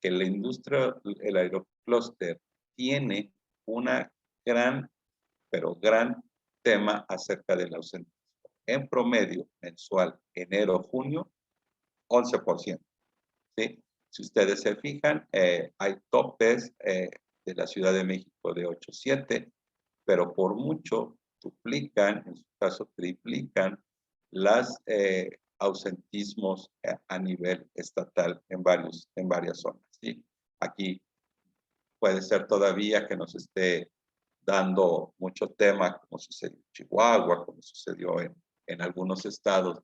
que la industria, el aeroclúster, tiene una gran, pero gran tema acerca del ausentismo. En promedio mensual, enero-junio, 11%. ¿Sí? Si ustedes se fijan, hay topes de la Ciudad de México de 8,7, pero por mucho duplican, en su caso triplican, las ausentismos a nivel estatal en varias zonas. ¿Sí? Aquí puede ser todavía que nos esté dando mucho tema, como sucedió en Chihuahua, como sucedió en algunos estados,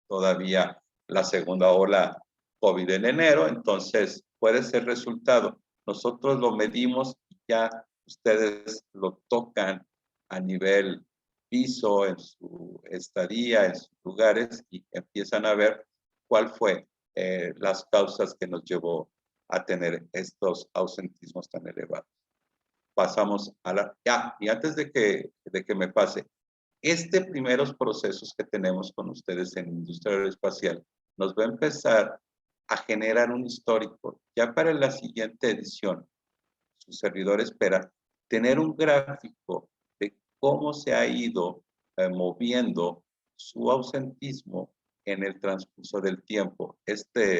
todavía la segunda ola COVID en enero, entonces puede ser resultado. Nosotros lo medimos y ya ustedes lo tocan a nivel piso, en su estadía, en sus lugares, y empiezan a ver cuál fue las causas que nos llevó a tener estos ausentismos tan elevados. Pasamos a la... y antes de que me pase, primeros procesos que tenemos con ustedes en industria aeroespacial nos va a empezar a generar un histórico. Ya para la siguiente edición, su servidor espera tener un gráfico de cómo se ha ido moviendo su ausentismo en el transcurso del tiempo.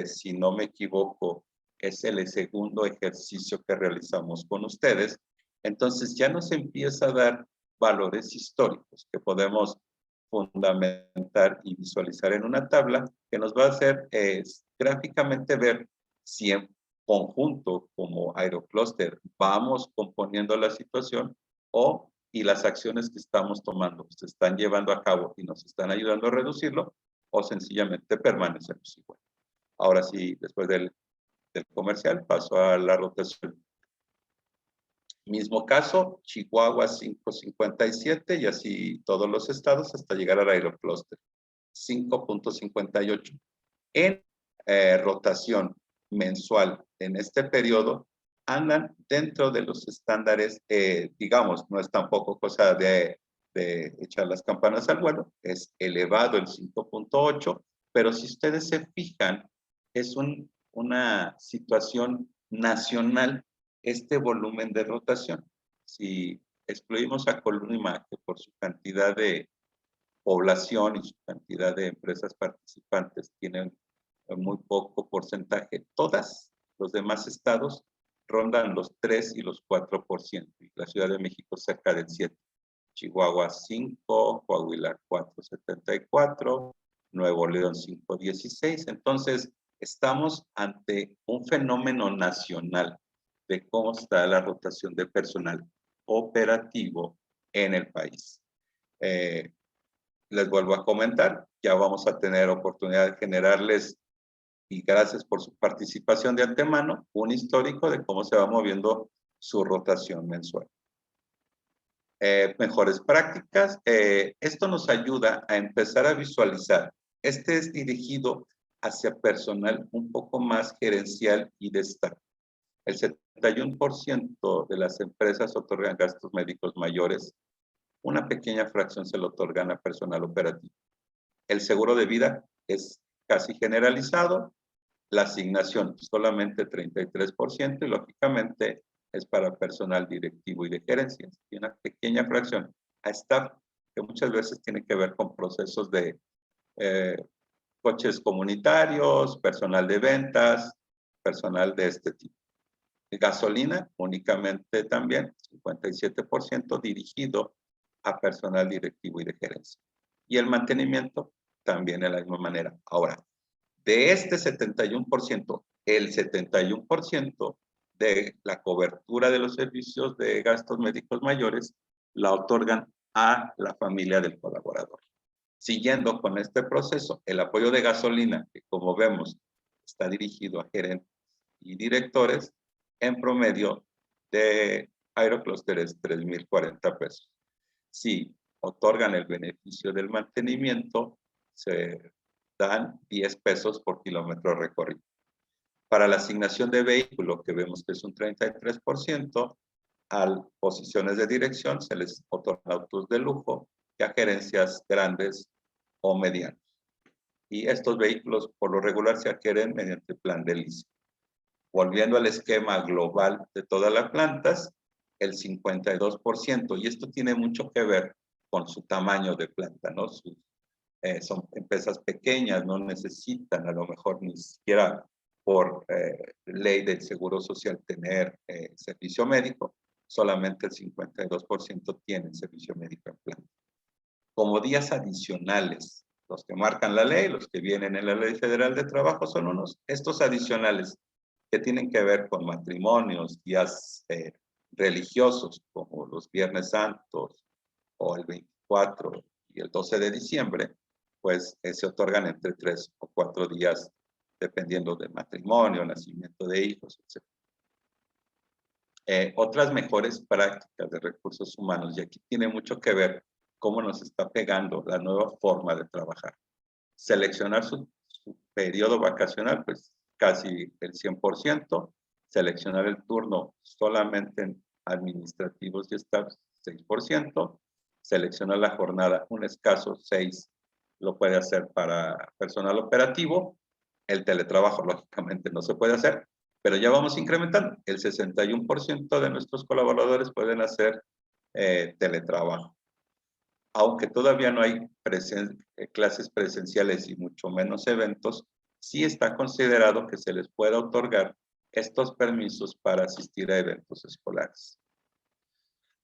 Si no me equivoco, es el segundo ejercicio que realizamos con ustedes. Entonces ya nos empieza a dar valores históricos que podemos fundamentar y visualizar en una tabla que nos va a hacer gráficamente ver si en conjunto como aeroclúster vamos componiendo la situación y las acciones que estamos tomando se están llevando a cabo y nos están ayudando a reducirlo o sencillamente permanecemos igual. Ahora sí, después del comercial, paso a la rotación. Mismo caso, Chihuahua 5.57 y así todos los estados hasta llegar al aeroclúster 5.58. En rotación mensual en este periodo andan dentro de los estándares, digamos, no es tampoco cosa de echar las campanas al vuelo, es elevado el 5.8, pero si ustedes se fijan, es una situación nacional este volumen de rotación. Si excluimos a Colima, que por su cantidad de población y su cantidad de empresas participantes tienen muy poco porcentaje, todos los demás estados rondan los 3 y los 4%. Y la Ciudad de México cerca del 7%. Chihuahua 5%, Coahuila 4.74%, Nuevo León 5.16%. Entonces, estamos ante un fenómeno nacional de cómo está la rotación de personal operativo en el país. Les vuelvo a comentar, ya vamos a tener oportunidad de generarles, y gracias por su participación de antemano, un histórico de cómo se va moviendo su rotación mensual. Mejores prácticas, esto nos ayuda a empezar a visualizar. Este es dirigido hacia personal un poco más gerencial y de staff. El 71% de las empresas otorgan gastos médicos mayores. Una pequeña fracción se lo otorgan a personal operativo. El seguro de vida es casi generalizado. La asignación solamente 33% y lógicamente es para personal directivo y de gerencias. Y una pequeña fracción a staff que muchas veces tiene que ver con procesos de coches comunitarios, personal de ventas, personal de este tipo. Gasolina únicamente también 57% dirigido a personal directivo y de gerencia. Y el mantenimiento también de la misma manera. Ahora, de este 71%, el 71% de la cobertura de los servicios de gastos médicos mayores la otorgan a la familia del colaborador. Siguiendo con este proceso, el apoyo de gasolina, que como vemos está dirigido a gerentes y directores, en promedio de Aerocluster 3,040 pesos. Si otorgan el beneficio del mantenimiento, se dan 10 pesos por kilómetro recorrido. Para la asignación de vehículo, que vemos que es un 33%, a posiciones de dirección se les otorgan autos de lujo y a gerencias grandes o medianas. Y estos vehículos por lo regular se adquieren mediante plan de leasing. Volviendo al esquema global de todas las plantas, el 52%, y esto tiene mucho que ver con su tamaño de planta, ¿no? Son empresas pequeñas, no necesitan a lo mejor ni siquiera por ley del Seguro Social tener servicio médico, solamente el 52% tienen servicio médico en planta. Como días adicionales, los que marcan la ley, los que vienen en la Ley Federal de Trabajo son estos adicionales que tienen que ver con matrimonios, días religiosos como los Viernes Santos o el 24 y el 12 de diciembre, pues se otorgan entre 3 o 4 días dependiendo del matrimonio, nacimiento de hijos, etc. Otras mejores prácticas de recursos humanos, y aquí tiene mucho que ver cómo nos está pegando la nueva forma de trabajar. Seleccionar su periodo vacacional, pues casi el 100%. Seleccionar el turno solamente en administrativos y staff, 6%. Seleccionar la jornada, un escaso 6%, lo puede hacer para personal operativo. El teletrabajo, lógicamente, no se puede hacer, pero ya vamos incrementando. El 61% de nuestros colaboradores pueden hacer teletrabajo. Aunque todavía no hay clases presenciales y mucho menos eventos, sí está considerado que se les pueda otorgar estos permisos para asistir a eventos escolares.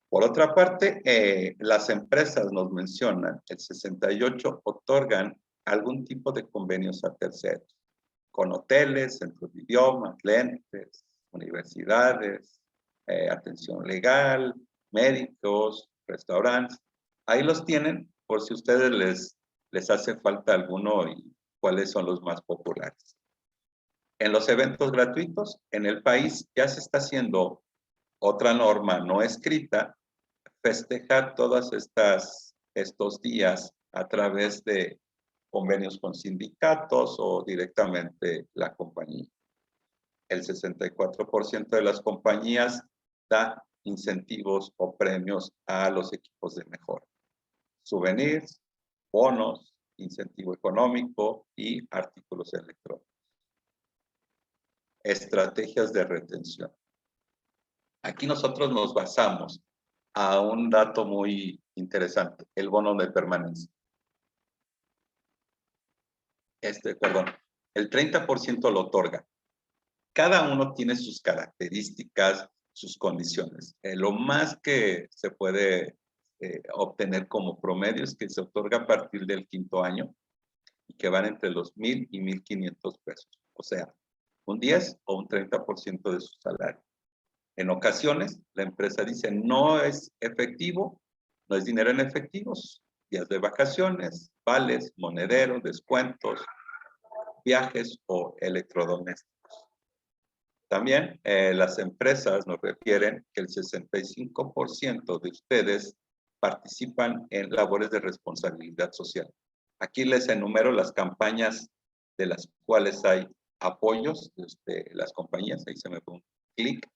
Por otra parte, las empresas nos mencionan, el 68% otorgan algún tipo de convenios a terceros, con hoteles, centros de idiomas, lentes, universidades, atención legal, médicos, restaurantes. Ahí los tienen por si a ustedes les hace falta alguno y cuáles son los más populares. En los eventos gratuitos, en el país ya se está haciendo otra norma no escrita, festejar todos estos días a través de convenios con sindicatos o directamente la compañía. El 64% de las compañías da incentivos o premios a los equipos de mejora. Souvenirs, bonos, incentivo económico y artículos electrónicos. Estrategias de retención. Aquí nosotros nos basamos a un dato muy interesante, el bono de permanencia. El 30% lo otorga. cada uno tiene sus características, sus condiciones. Lo más que se puede obtener como promedio es que se otorga a partir del 5º año y que van entre los 1,000 y 1,500 pesos. O sea, un 10 o un 30% de su salario. En ocasiones, la empresa dice, no es efectivo, no es dinero en efectivos, días de vacaciones, vales, monederos, descuentos, viajes o electrodomésticos. También las empresas nos refieren que el 65% de ustedes participan en labores de responsabilidad social. Aquí les enumero las campañas de las cuales hay apoyos de las compañías, ahí se me pone un clic,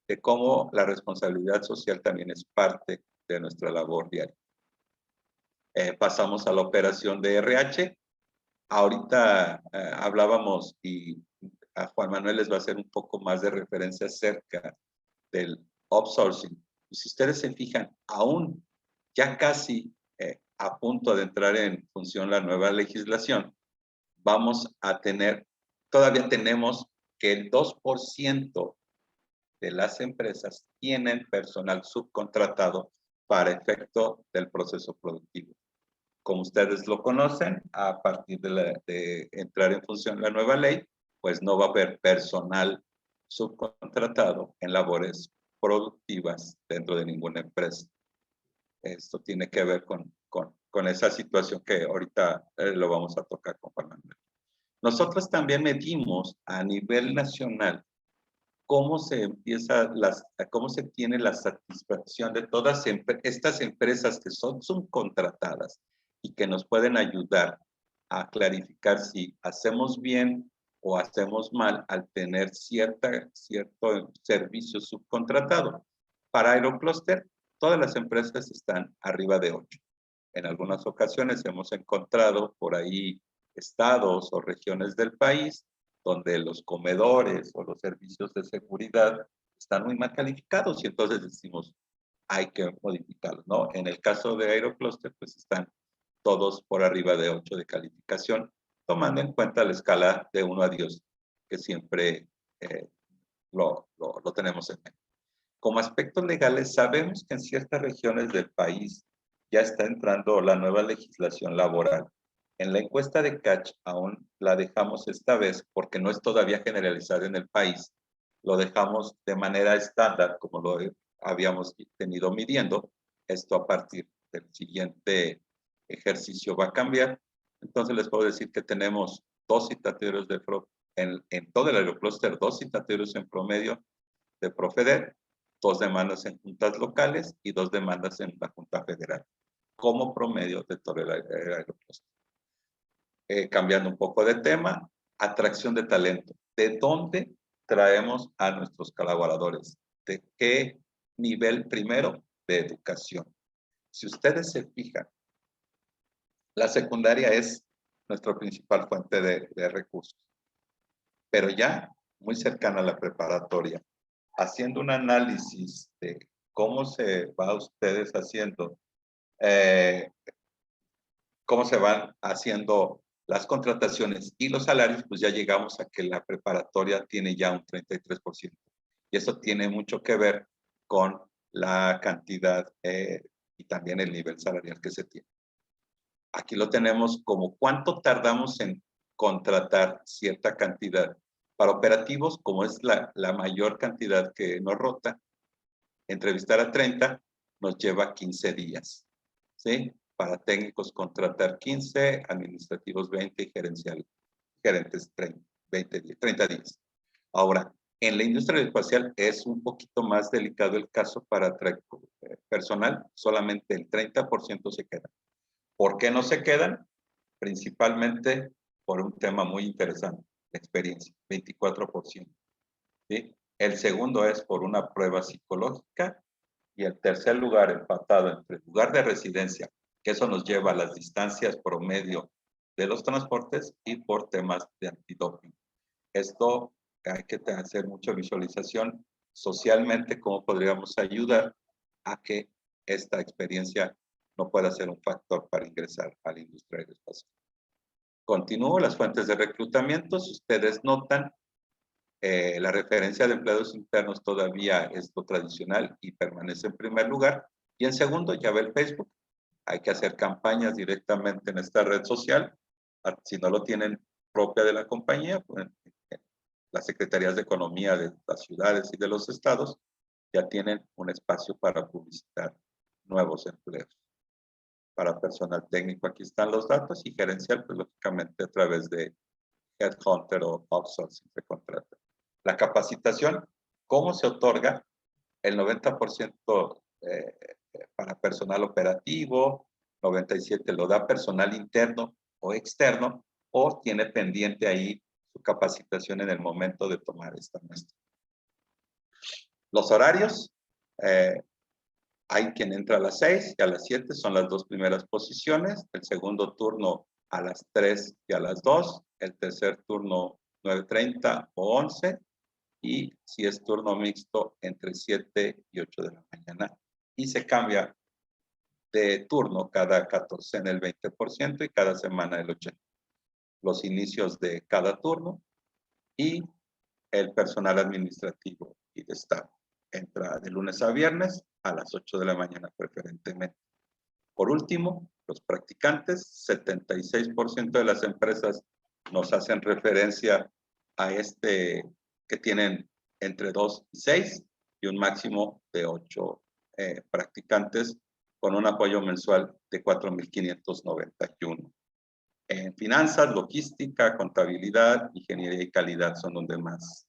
de cómo la responsabilidad social también es parte de nuestra labor diaria. Pasamos a la operación de RH. Ahorita hablábamos y a Juan Manuel les va a hacer un poco más de referencia acerca del outsourcing. Y si ustedes se fijan, aún ya casi a punto de entrar en función la nueva legislación, vamos a tener, todavía tenemos que el 2% de las empresas tienen personal subcontratado para efecto del proceso productivo. Como ustedes lo conocen, a partir de entrar en función la nueva ley, pues no va a haber personal subcontratado en labores productivas dentro de ninguna empresa. Esto tiene que ver con esa situación que ahorita lo vamos a tocar con Juan Manuel. Nosotros también medimos a nivel nacional cómo se tiene la satisfacción de todas estas empresas que son subcontratadas y que nos pueden ayudar a clarificar si hacemos bien o hacemos mal al tener cierto servicio subcontratado. Para Aerocluster, todas las empresas están arriba de 8. En algunas ocasiones hemos encontrado por ahí estados o regiones del país donde los comedores o los servicios de seguridad están muy mal calificados y entonces decimos, hay que modificarlos, ¿no? En el caso de Aerocluster, pues están todos por arriba de 8 de calificación, tomando en cuenta la escala de 1 a 10, que siempre lo tenemos en mente. Como aspectos legales, sabemos que en ciertas regiones del país ya está entrando la nueva legislación laboral. En la encuesta de Catch aún la dejamos esta vez porque no es todavía generalizada en el país. Lo dejamos de manera estándar, como lo habíamos tenido midiendo. Esto a partir del siguiente ejercicio va a cambiar. Entonces les puedo decir que tenemos 2 citatorios en todo el Aerocluster, 2 citatorios en promedio de Profeder, 2 demandas en juntas locales y 2 demandas en la Junta Federal, como promedio de todo el Aerocluster. Cambiando un poco de tema, atracción de talento. ¿De dónde traemos a nuestros colaboradores? ¿De qué nivel primero? De educación. Si ustedes se fijan, la secundaria es nuestra principal fuente de recursos, pero ya muy cercana a la preparatoria, haciendo un análisis de cómo se va ustedes haciendo, cómo se van haciendo las contrataciones y los salarios, pues ya llegamos a que la preparatoria tiene ya un 33%. Y eso tiene mucho que ver con la cantidad y también el nivel salarial que se tiene. Aquí lo tenemos como cuánto tardamos en contratar cierta cantidad. Para operativos, como es la mayor cantidad que nos rota, entrevistar a 30 nos lleva 15 días, ¿sí? Para técnicos contratar 15, administrativos 20 y gerentes 30 días. Ahora, en la industria espacial es un poquito más delicado el caso para personal, solamente el 30% se queda. ¿Por qué no se quedan? Principalmente por un tema muy interesante, la experiencia, 24%. ¿Sí? El segundo es por una prueba psicológica y el tercer lugar empatado entre el lugar de residencia, que eso nos lleva a las distancias promedio de los transportes y por temas de antidoping. Esto hay que hacer mucha visualización socialmente, cómo podríamos ayudar a que esta experiencia no pueda ser un factor para ingresar a la industria aeroespacial. Continúo, las fuentes de reclutamiento. Si ustedes notan, La referencia de empleados internos todavía es lo tradicional y permanece en primer lugar. Y en segundo, ya ve el Facebook. Hay que hacer campañas directamente en esta red social. Si no lo tienen propia de la compañía, pues, las secretarías de economía de las ciudades y de los estados ya tienen un espacio para publicitar nuevos empleos. Para personal técnico, aquí están los datos, y gerencial, pues lógicamente a través de Headhunter o Outsourcing se contrata. La capacitación, ¿cómo se otorga? El 90% para personal operativo, 97% lo da personal interno o externo, o tiene pendiente ahí su capacitación en el momento de tomar esta muestra. Los horarios, hay quien entra a las 6 y a las 7, son las dos primeras posiciones. El segundo turno a las 3 y a las 2. El tercer turno 9:30 o 11. Y si es turno mixto, entre 7 y 8 de la mañana. Y se cambia de turno cada 14 en el 20% y cada semana el 80%. Los inicios de cada turno y el personal administrativo y de staff entra de lunes a viernes a las 8 de la mañana preferentemente. Por último, los practicantes, 76% de las empresas nos hacen referencia a que tienen entre 2 y 6 y un máximo de 8 practicantes con un apoyo mensual de 4,591. En finanzas, logística, contabilidad, ingeniería y calidad son donde más.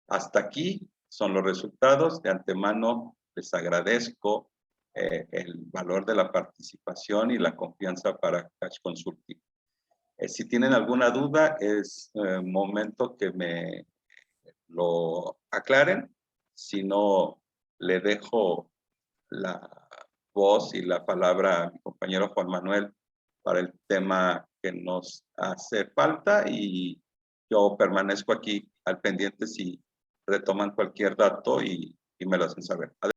Hasta aquí son los resultados. De antemano les agradezco el valor de la participación y la confianza para Catch Consulting. Si tienen alguna duda, es momento que me lo aclaren. Si no, le dejo la voz y la palabra a mi compañero Juan Manuel para el tema que nos hace falta, y yo permanezco aquí al pendiente si retoman cualquier dato y me lo hacen saber.